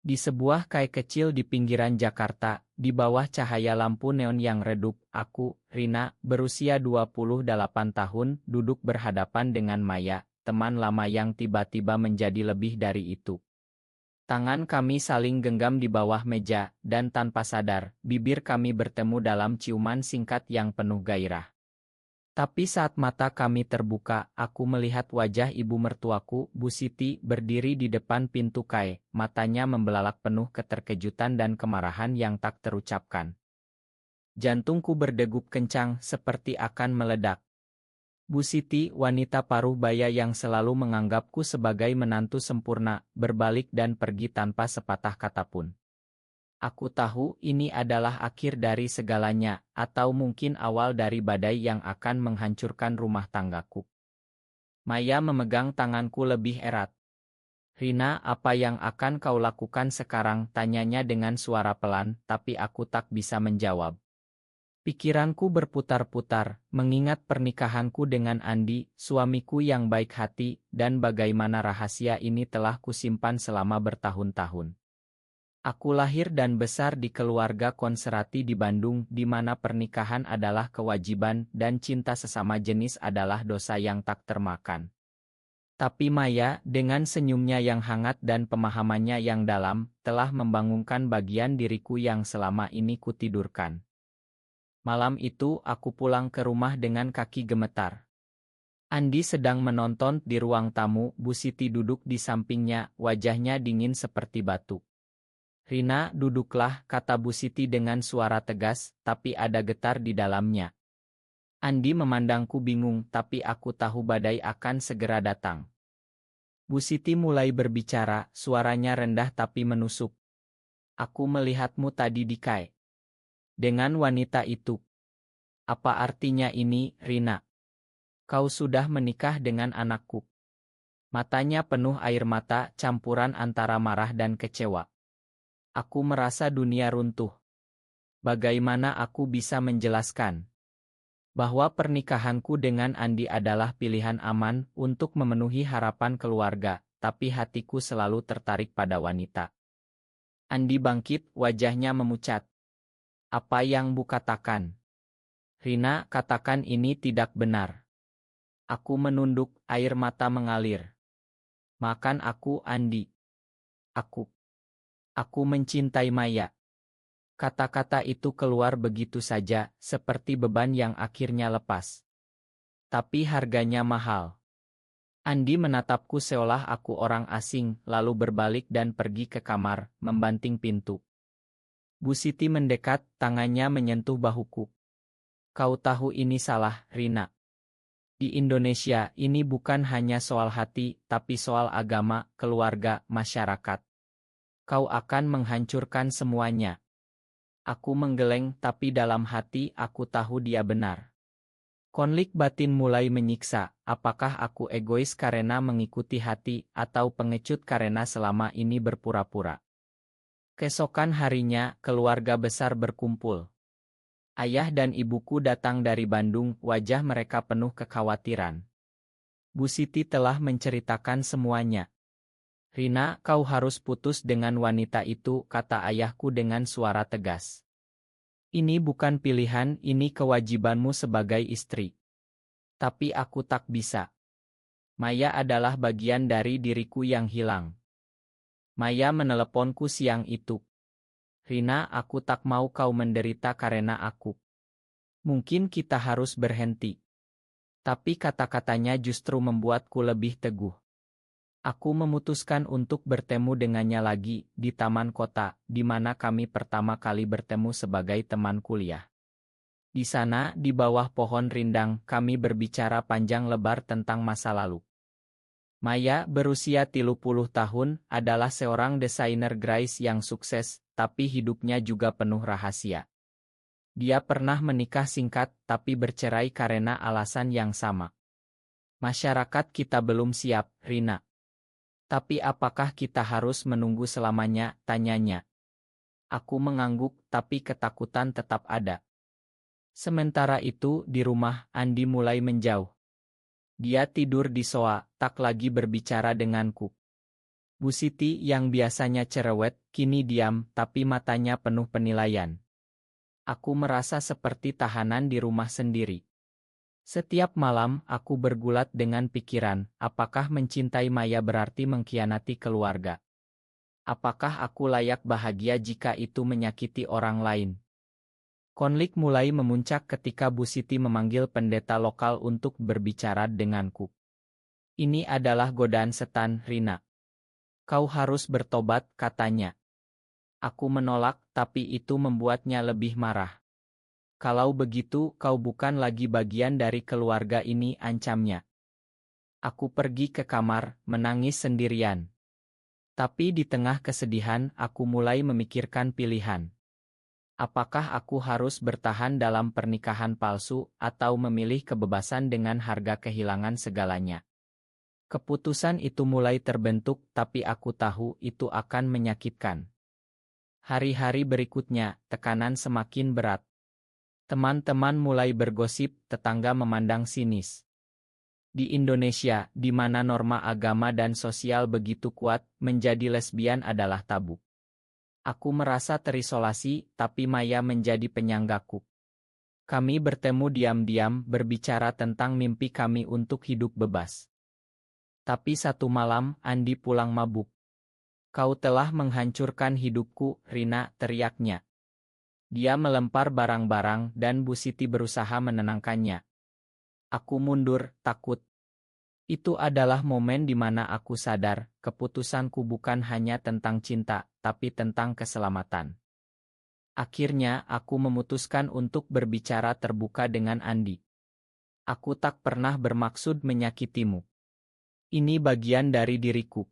Di sebuah kai kecil di pinggiran Jakarta, di bawah cahaya lampu neon yang redup, aku, Rina, berusia 28 tahun, duduk berhadapan dengan Maya, teman lama yang tiba-tiba menjadi lebih dari itu. Tangan kami saling genggam di bawah meja, dan tanpa sadar, bibir kami bertemu dalam ciuman singkat yang penuh gairah. Tapi saat mata kami terbuka, aku melihat wajah ibu mertuaku, Bu Siti, berdiri di depan pintu kai, matanya membelalak penuh keterkejutan dan kemarahan yang tak terucapkan. Jantungku berdegup kencang, seperti akan meledak. Bu Siti, wanita paruh baya yang selalu menganggapku sebagai menantu sempurna, berbalik dan pergi tanpa sepatah kata pun. Aku tahu ini adalah akhir dari segalanya, atau mungkin awal dari badai yang akan menghancurkan rumah tanggaku. Maya memegang tanganku lebih erat. Rina, apa yang akan kau lakukan sekarang? Tanyanya dengan suara pelan, tapi aku tak bisa menjawab. Pikiranku berputar-putar, mengingat pernikahanku dengan Andi, suamiku yang baik hati, dan bagaimana rahasia ini telah kusimpan selama bertahun-tahun. Aku lahir dan besar di keluarga konserati di Bandung, di mana pernikahan adalah kewajiban dan cinta sesama jenis adalah dosa yang tak termakan. Tapi Maya, dengan senyumnya yang hangat dan pemahamannya yang dalam, telah membangunkan bagian diriku yang selama ini kutidurkan. Malam itu, aku pulang ke rumah dengan kaki gemetar. Andi sedang menonton di ruang tamu, Bu Siti duduk di sampingnya, wajahnya dingin seperti batu. Rina, duduklah, kata Bu Siti dengan suara tegas, tapi ada getar di dalamnya. Andi memandangku bingung, tapi aku tahu badai akan segera datang. Bu Siti mulai berbicara, suaranya rendah tapi menusuk. Aku melihatmu tadi di kai. Dengan wanita itu. Apa artinya ini, Rina? Kau sudah menikah dengan anakku. Matanya penuh air mata, campuran antara marah dan kecewa. Aku merasa dunia runtuh. Bagaimana aku bisa menjelaskan bahwa pernikahanku dengan Andi adalah pilihan aman untuk memenuhi harapan keluarga, tapi hatiku selalu tertarik pada wanita. Andi bangkit, wajahnya memucat. Apa yang Bu katakan? Rina, katakan ini tidak benar. Aku menunduk, air mata mengalir. Makan aku, Andi. Aku mencintai Maya. Kata-kata itu keluar begitu saja, seperti beban yang akhirnya lepas. Tapi harganya mahal. Andi menatapku seolah aku orang asing, lalu berbalik dan pergi ke kamar, membanting pintu. Bu Siti mendekat, tangannya menyentuh bahuku. Kau tahu ini salah, Rina. Di Indonesia, ini bukan hanya soal hati, tapi soal agama, keluarga, masyarakat. Kau akan menghancurkan semuanya. Aku menggeleng, tapi dalam hati aku tahu dia benar. Konflik batin mulai menyiksa, apakah aku egois karena mengikuti hati, atau pengecut karena selama ini berpura-pura. Keesokan harinya, keluarga besar berkumpul. Ayah dan ibuku datang dari Bandung, wajah mereka penuh kekhawatiran. Bu Siti telah menceritakan semuanya. Rina, kau harus putus dengan wanita itu, kata ayahku dengan suara tegas. Ini bukan pilihan, ini kewajibanmu sebagai istri. Tapi aku tak bisa. Maya adalah bagian dari diriku yang hilang. Maya meneleponku siang itu. Rina, aku tak mau kau menderita karena aku. Mungkin kita harus berhenti. Tapi kata-katanya justru membuatku lebih teguh. Aku memutuskan untuk bertemu dengannya lagi, di taman kota, di mana kami pertama kali bertemu sebagai teman kuliah. Di sana, di bawah pohon rindang, kami berbicara panjang lebar tentang masa lalu. Maya, berusia 30 tahun, adalah seorang desainer grafis yang sukses, tapi hidupnya juga penuh rahasia. Dia pernah menikah singkat, tapi bercerai karena alasan yang sama. Masyarakat kita belum siap, Rina. Tapi apakah kita harus menunggu selamanya, tanyanya. Aku mengangguk, tapi ketakutan tetap ada. Sementara itu, di rumah, Andi mulai menjauh. Dia tidur di sofa, tak lagi berbicara denganku. Bu Siti yang biasanya cerewet, kini diam, tapi matanya penuh penilaian. Aku merasa seperti tahanan di rumah sendiri. Setiap malam, aku bergulat dengan pikiran, apakah mencintai Maya berarti mengkhianati keluarga? Apakah aku layak bahagia jika itu menyakiti orang lain? Konflik mulai memuncak ketika Bu Siti memanggil pendeta lokal untuk berbicara denganku. Ini adalah godaan setan, Rina. Kau harus bertobat, katanya. Aku menolak, tapi itu membuatnya lebih marah. Kalau begitu, kau bukan lagi bagian dari keluarga ini, ancamnya. Aku pergi ke kamar, menangis sendirian. Tapi di tengah kesedihan, aku mulai memikirkan pilihan. Apakah aku harus bertahan dalam pernikahan palsu, atau memilih kebebasan dengan harga kehilangan segalanya? Keputusan itu mulai terbentuk, tapi aku tahu itu akan menyakitkan. Hari-hari berikutnya, tekanan semakin berat. Teman-teman mulai bergosip, tetangga memandang sinis. Di Indonesia, di mana norma agama dan sosial begitu kuat, menjadi lesbian adalah tabu. Aku merasa terisolasi, tapi Maya menjadi penyanggaku. Kami bertemu diam-diam, berbicara tentang mimpi kami untuk hidup bebas. Tapi satu malam, Andi pulang mabuk. Kau telah menghancurkan hidupku, Rina, teriaknya. Dia melempar barang-barang dan Bu Siti berusaha menenangkannya. Aku mundur, takut. Itu adalah momen di mana aku sadar, keputusanku bukan hanya tentang cinta, tapi tentang keselamatan. Akhirnya, aku memutuskan untuk berbicara terbuka dengan Andi. Aku tak pernah bermaksud menyakitimu. Ini bagian dari diriku.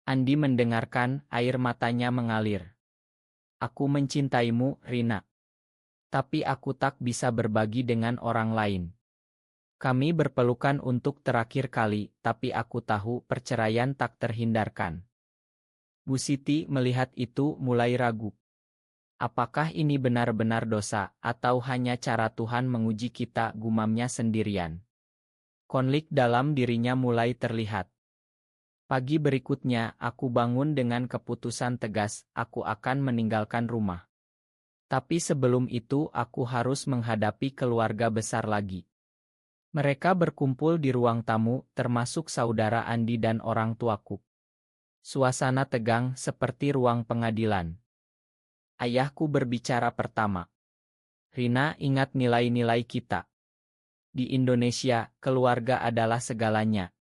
Andi mendengarkan, air matanya mengalir. Aku mencintaimu, Rina. Tapi aku tak bisa berbagi dengan orang lain. Kami berpelukan untuk terakhir kali, tapi aku tahu perceraian tak terhindarkan. Bu Siti melihat itu mulai ragu. Apakah ini benar-benar dosa, atau hanya cara Tuhan menguji kita, gumamnya sendirian. Konflik dalam dirinya mulai terlihat. Pagi berikutnya, aku bangun dengan keputusan tegas, aku akan meninggalkan rumah. Tapi sebelum itu, aku harus menghadapi keluarga besar lagi. Mereka berkumpul di ruang tamu, termasuk saudara Andi dan orang tuaku. Suasana tegang seperti ruang pengadilan. Ayahku berbicara pertama. Rina, ingat nilai-nilai kita. Di Indonesia, keluarga adalah segalanya.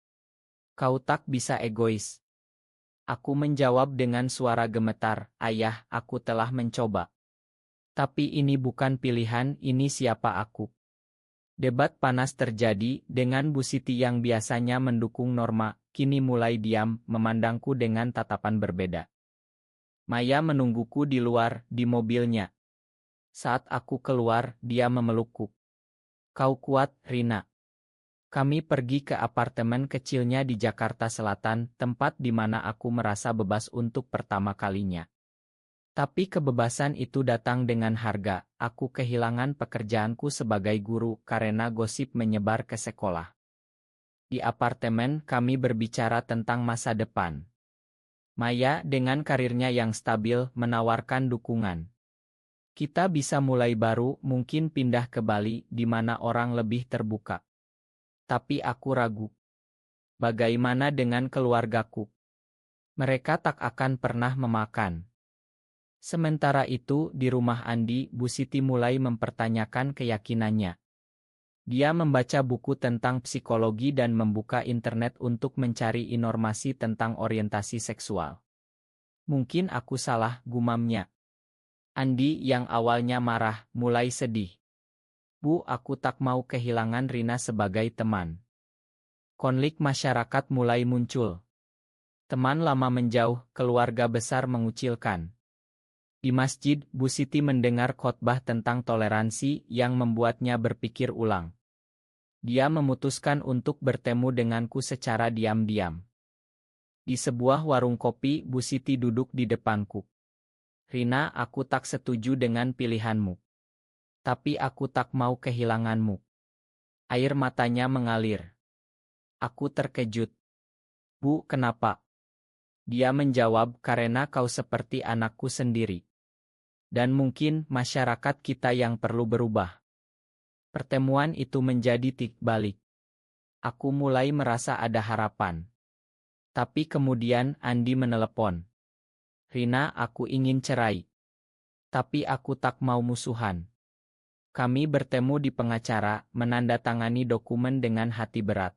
Kau tak bisa egois. Aku menjawab dengan suara gemetar, Ayah, aku telah mencoba. Tapi ini bukan pilihan, ini siapa aku. Debat panas terjadi, dengan Bu Siti yang biasanya mendukung Norma, kini mulai diam, memandangku dengan tatapan berbeda. Maya menungguku di luar, di mobilnya. Saat aku keluar, dia memelukku. Kau kuat, Rina. Kami pergi ke apartemen kecilnya di Jakarta Selatan, tempat di mana aku merasa bebas untuk pertama kalinya. Tapi kebebasan itu datang dengan harga. Aku kehilangan pekerjaanku sebagai guru karena gosip menyebar ke sekolah. Di apartemen kami berbicara tentang masa depan. Maya dengan karirnya yang stabil menawarkan dukungan. Kita bisa mulai baru, mungkin pindah ke Bali di mana orang lebih terbuka. Tapi aku ragu. Bagaimana dengan keluargaku? Mereka tak akan pernah memakan. Sementara itu, di rumah Andi, Bu Siti mulai mempertanyakan keyakinannya. Dia membaca buku tentang psikologi dan membuka internet untuk mencari informasi tentang orientasi seksual. Mungkin aku salah, gumamnya. Andi yang awalnya marah, mulai sedih. Bu, aku tak mau kehilangan Rina sebagai teman. Konflik masyarakat mulai muncul. Teman lama menjauh, keluarga besar mengucilkan. Di masjid, Bu Siti mendengar khotbah tentang toleransi yang membuatnya berpikir ulang. Dia memutuskan untuk bertemu denganku secara diam-diam. Di sebuah warung kopi, Bu Siti duduk di depanku. Rina, aku tak setuju dengan pilihanmu. Tapi aku tak mau kehilanganmu. Air matanya mengalir. Aku terkejut. Bu, kenapa? Dia menjawab, karena kau seperti anakku sendiri. Dan mungkin masyarakat kita yang perlu berubah. Pertemuan itu menjadi titik balik. Aku mulai merasa ada harapan. Tapi kemudian Andi menelepon. Rina, aku ingin cerai. Tapi aku tak mau musuhan. Kami bertemu di pengacara, menandatangani dokumen dengan hati berat.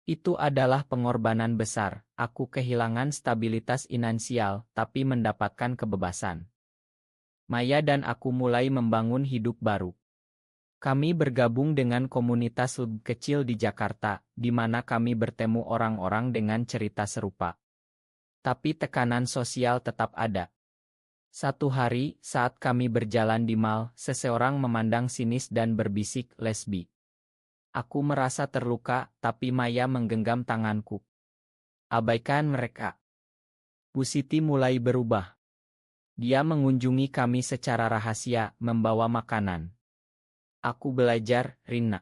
Itu adalah pengorbanan besar. Aku kehilangan stabilitas finansial, tapi mendapatkan kebebasan. Maya dan aku mulai membangun hidup baru. Kami bergabung dengan komunitas lebih kecil di Jakarta, di mana kami bertemu orang-orang dengan cerita serupa. Tapi tekanan sosial tetap ada. Satu hari, saat kami berjalan di mal, seseorang memandang sinis dan berbisik, lesbi. Aku merasa terluka, tapi Maya menggenggam tanganku. Abaikan mereka. Bu Siti mulai berubah. Dia mengunjungi kami secara rahasia, membawa makanan. Aku belajar, Rina.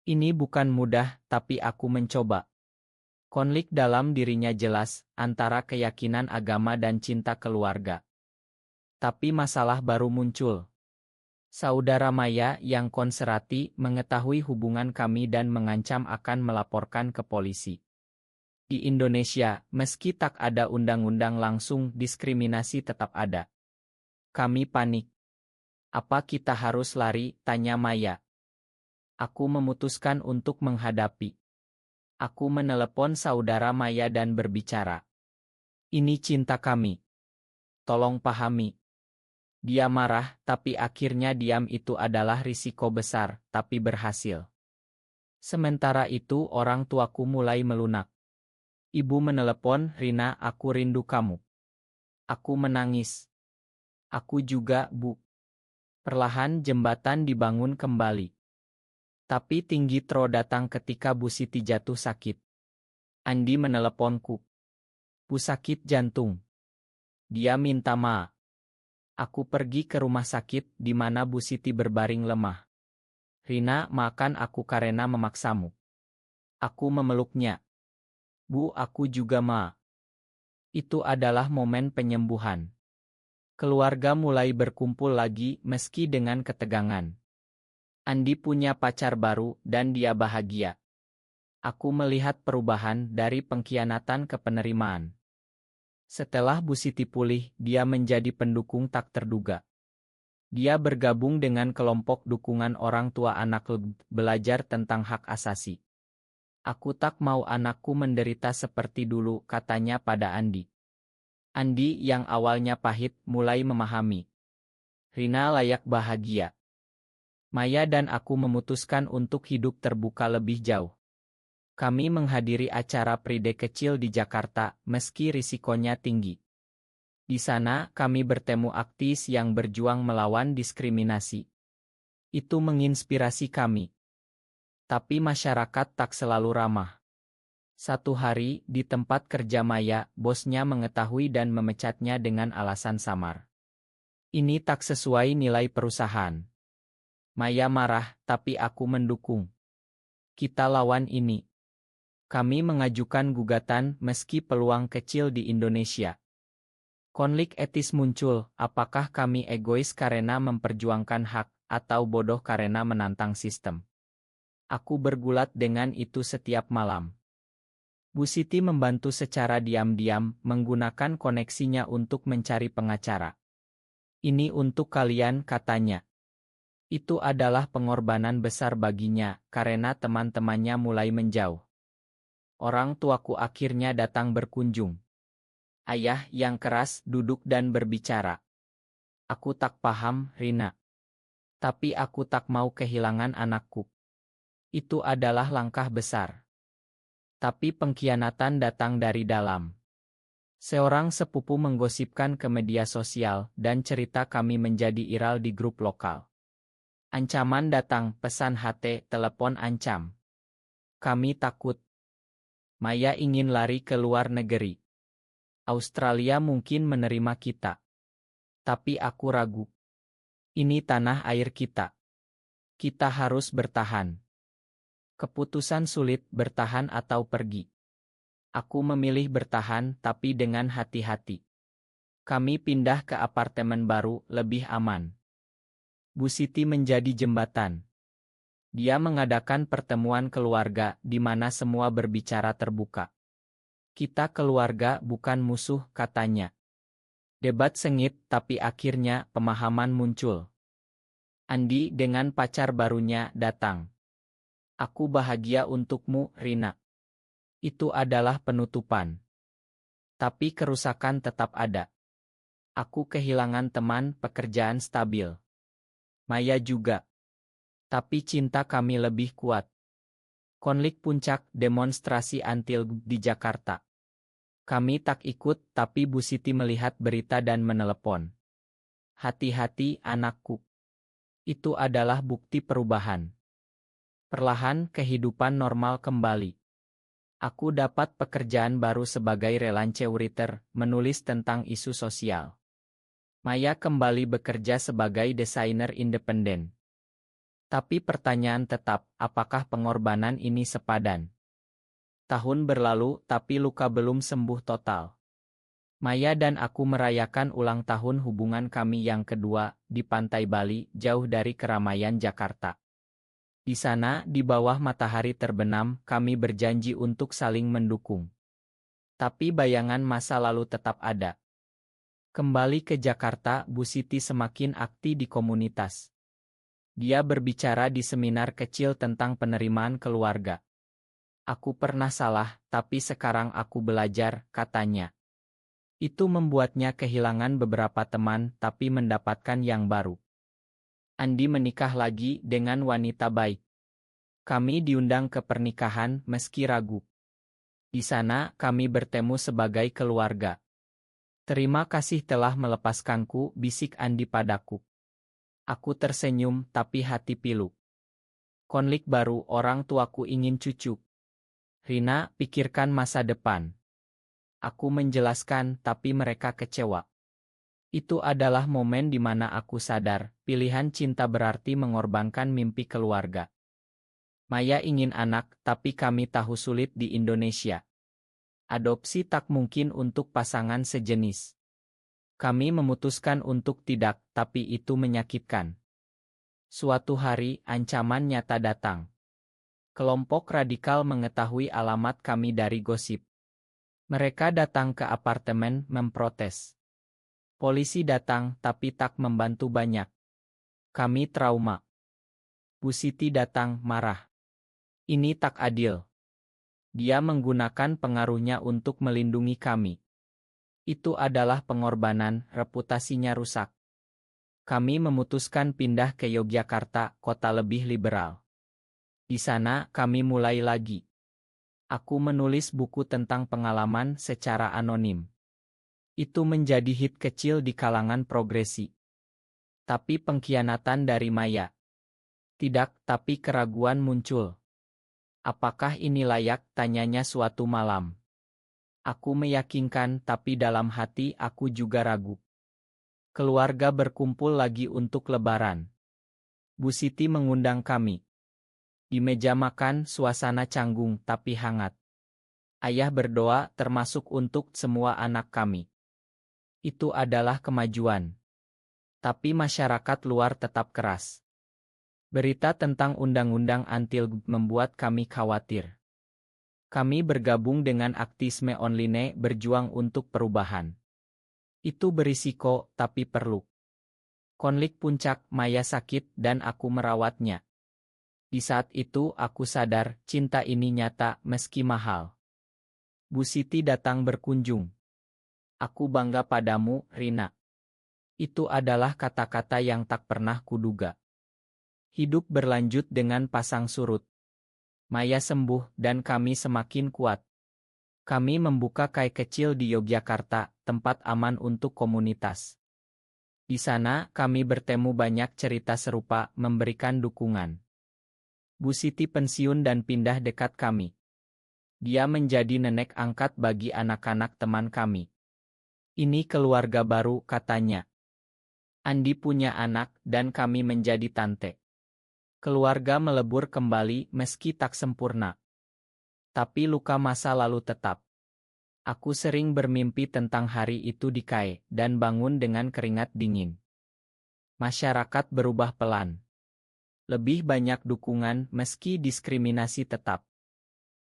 Ini bukan mudah, tapi aku mencoba. Konflik dalam dirinya jelas, antara keyakinan agama dan cinta keluarga. Tapi masalah baru muncul. Saudara Maya yang konservatif mengetahui hubungan kami dan mengancam akan melaporkan ke polisi. Di Indonesia, meski tak ada undang-undang langsung, diskriminasi tetap ada. Kami panik. Apa kita harus lari? Tanya Maya. Aku memutuskan untuk menghadapi. Aku menelepon saudara Maya dan berbicara. Ini cinta kami. Tolong pahami. Dia marah, tapi akhirnya diam. Itu adalah risiko besar, tapi berhasil. Sementara itu orang tuaku mulai melunak. Ibu menelepon, Rina, aku rindu kamu. Aku menangis. Aku juga, Bu. Perlahan jembatan dibangun kembali. Tapi tinggi Tro datang ketika Bu Siti jatuh sakit. Andi meneleponku. Bu sakit jantung. Dia minta maaf. Aku pergi ke rumah sakit, di mana Bu Siti berbaring lemah. Rina, maafkan aku karena memaksamu. Aku memeluknya. Bu, aku juga maaf. Itu adalah momen penyembuhan. Keluarga mulai berkumpul lagi, meski dengan ketegangan. Andi punya pacar baru, dan dia bahagia. Aku melihat perubahan dari pengkhianatan ke penerimaan. Setelah Bu Siti pulih, dia menjadi pendukung tak terduga. Dia bergabung dengan kelompok dukungan orang tua anak belajar tentang hak asasi. Aku tak mau anakku menderita seperti dulu, katanya pada Andi. Andi yang awalnya pahit, mulai memahami. Rina layak bahagia. Maya dan aku memutuskan untuk hidup terbuka lebih jauh. Kami menghadiri acara Pride kecil di Jakarta, meski risikonya tinggi. Di sana, kami bertemu aktivis yang berjuang melawan diskriminasi. Itu menginspirasi kami. Tapi masyarakat tak selalu ramah. Satu hari, di tempat kerja Maya, bosnya mengetahui dan memecatnya dengan alasan samar. Ini tak sesuai nilai perusahaan. Maya marah, tapi aku mendukung. Kita lawan ini. Kami mengajukan gugatan meski peluang kecil di Indonesia. Konflik etis muncul, apakah kami egois karena memperjuangkan hak, atau bodoh karena menantang sistem? Aku bergulat dengan itu setiap malam. Bu Siti membantu secara diam-diam, menggunakan koneksinya untuk mencari pengacara. Ini untuk kalian, katanya. Itu adalah pengorbanan besar baginya, karena teman-temannya mulai menjauh. Orang tuaku akhirnya datang berkunjung. Ayah yang keras duduk dan berbicara. Aku tak paham, Rina. Tapi aku tak mau kehilangan anakku. Itu adalah langkah besar. Tapi pengkhianatan datang dari dalam. Seorang sepupu menggosipkan ke media sosial, dan cerita kami menjadi viral di grup lokal. Ancaman datang, pesan HT, telepon ancam. Kami takut. Maya ingin lari ke luar negeri. Australia mungkin menerima kita. Tapi aku ragu. Ini tanah air kita. Kita harus bertahan. Keputusan sulit, bertahan atau pergi. Aku memilih bertahan tapi dengan hati-hati. Kami pindah ke apartemen baru, lebih aman. Bu Siti menjadi jembatan. Dia mengadakan pertemuan keluarga di mana semua berbicara terbuka. Kita keluarga bukan musuh, katanya. Debat sengit, tapi akhirnya pemahaman muncul. Andi dengan pacar barunya datang. Aku bahagia untukmu, Rina. Itu adalah penutupan. Tapi kerusakan tetap ada. Aku kehilangan teman, pekerjaan stabil. Maya juga. Tapi cinta kami lebih kuat. Konflik puncak demonstrasi anti di Jakarta. Kami tak ikut, tapi Bu Siti melihat berita dan menelepon. Hati-hati anakku. Itu adalah bukti perubahan. Perlahan kehidupan normal kembali. Aku dapat pekerjaan baru sebagai relance writer, menulis tentang isu sosial. Maya kembali bekerja sebagai desainer independen. Tapi pertanyaan tetap, apakah pengorbanan ini sepadan? Tahun berlalu, tapi luka belum sembuh total. Maya dan aku merayakan ulang tahun hubungan kami yang kedua, di pantai Bali, jauh dari keramaian Jakarta. Di sana, di bawah matahari terbenam, kami berjanji untuk saling mendukung. Tapi bayangan masa lalu tetap ada. Kembali ke Jakarta, Bu Siti semakin aktif di komunitas. Dia berbicara di seminar kecil tentang penerimaan keluarga. Aku pernah salah, tapi sekarang aku belajar, katanya. Itu membuatnya kehilangan beberapa teman, tapi mendapatkan yang baru. Andi menikah lagi dengan wanita baik. Kami diundang ke pernikahan meski ragu. Di sana, kami bertemu sebagai keluarga. Terima kasih telah melepaskanku, bisik Andi padaku. Aku tersenyum, tapi hati pilu. Konflik baru, orang tuaku ingin cucu. Rina, pikirkan masa depan. Aku menjelaskan, tapi mereka kecewa. Itu adalah momen di mana aku sadar, pilihan cinta berarti mengorbankan mimpi keluarga. Maya ingin anak, tapi kami tahu sulit di Indonesia. Adopsi tak mungkin untuk pasangan sejenis. Kami memutuskan untuk tidak, tapi itu menyakitkan. Suatu hari, ancaman nyata datang. Kelompok radikal mengetahui alamat kami dari gosip. Mereka datang ke apartemen memprotes. Polisi datang, tapi tak membantu banyak. Kami trauma. Bu Siti datang, marah. Ini tak adil. Dia menggunakan pengaruhnya untuk melindungi kami. Itu adalah pengorbanan, reputasinya rusak. Kami memutuskan pindah ke Yogyakarta, kota lebih liberal. Di sana, kami mulai lagi. Aku menulis buku tentang pengalaman secara anonim. Itu menjadi hit kecil di kalangan progresi. Tapi pengkhianatan dari Maya. Tidak, tapi keraguan muncul. Apakah ini layak, tanyanya suatu malam. Aku meyakinkan, tapi dalam hati aku juga ragu. Keluarga berkumpul lagi untuk lebaran. Bu Siti mengundang kami. Di meja makan, suasana canggung tapi hangat. Ayah berdoa, termasuk untuk semua anak kami. Itu adalah kemajuan. Tapi masyarakat luar tetap keras. Berita tentang undang-undang anti-LGBTI membuat kami khawatir. Kami bergabung dengan aktivisme online berjuang untuk perubahan. Itu berisiko, tapi perlu. Konflik puncak, Maya sakit dan aku merawatnya. Di saat itu aku sadar, cinta ini nyata meski mahal. Bu Siti datang berkunjung. Aku bangga padamu, Rina. Itu adalah kata-kata yang tak pernah kuduga. Hidup berlanjut dengan pasang surut. Maya sembuh dan kami semakin kuat. Kami membuka kai kecil di Yogyakarta, tempat aman untuk komunitas. Di sana, kami bertemu banyak cerita serupa, memberikan dukungan. Bu Siti pensiun dan pindah dekat kami. Dia menjadi nenek angkat bagi anak-anak teman kami. Ini keluarga baru, katanya. Andi punya anak, dan kami menjadi tante. Keluarga melebur kembali meski tak sempurna. Tapi luka masa lalu tetap. Aku sering bermimpi tentang hari itu di KAI, dan bangun dengan keringat dingin. Masyarakat berubah pelan. Lebih banyak dukungan meski diskriminasi tetap.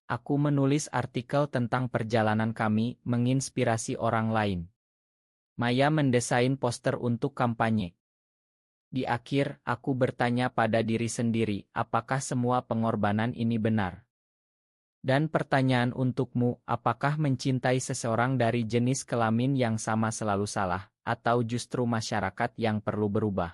Aku menulis artikel tentang perjalanan kami menginspirasi orang lain. Maya mendesain poster untuk kampanye. Di akhir, aku bertanya pada diri sendiri, apakah semua pengorbanan ini benar? Dan pertanyaan untukmu, apakah mencintai seseorang dari jenis kelamin yang sama selalu salah, atau justru masyarakat yang perlu berubah?